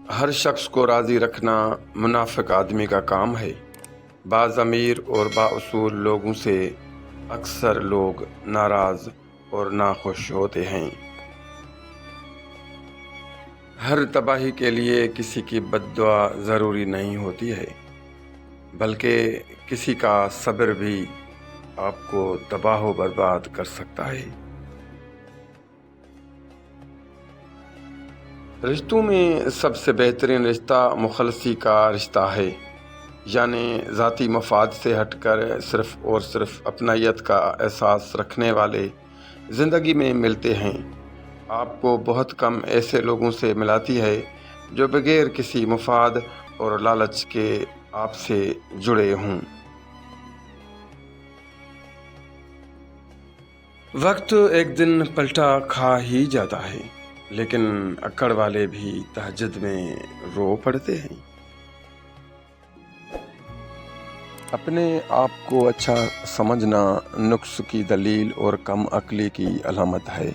ہر شخص کو راضی رکھنا منافق آدمی کا کام ہے۔ بعض امیر اور بااصول لوگوں سے اکثر لوگ ناراض اور ناخوش ہوتے ہیں۔ ہر تباہی کے لیے کسی کی بد دعا ضروری نہیں ہوتی ہے، بلکہ کسی کا صبر بھی آپ کو تباہ و برباد کر سکتا ہے۔ رشتوں میں سب سے بہترین رشتہ مخلصی کا رشتہ ہے، یعنی ذاتی مفاد سے ہٹ کر صرف اور صرف اپنائیت کا احساس رکھنے والے زندگی میں ملتے ہیں۔ آپ کو بہت کم ایسے لوگوں سے ملاتی ہے جو بغیر کسی مفاد اور لالچ کے آپ سے جڑے ہوں۔ وقت ایک دن پلٹا کھا ہی جاتا ہے، لیکن اکڑ والے بھی تہجد میں رو پڑتے ہیں۔ اپنے آپ کو اچھا سمجھنا نقص کی دلیل اور کم عقلی کی علامت ہے۔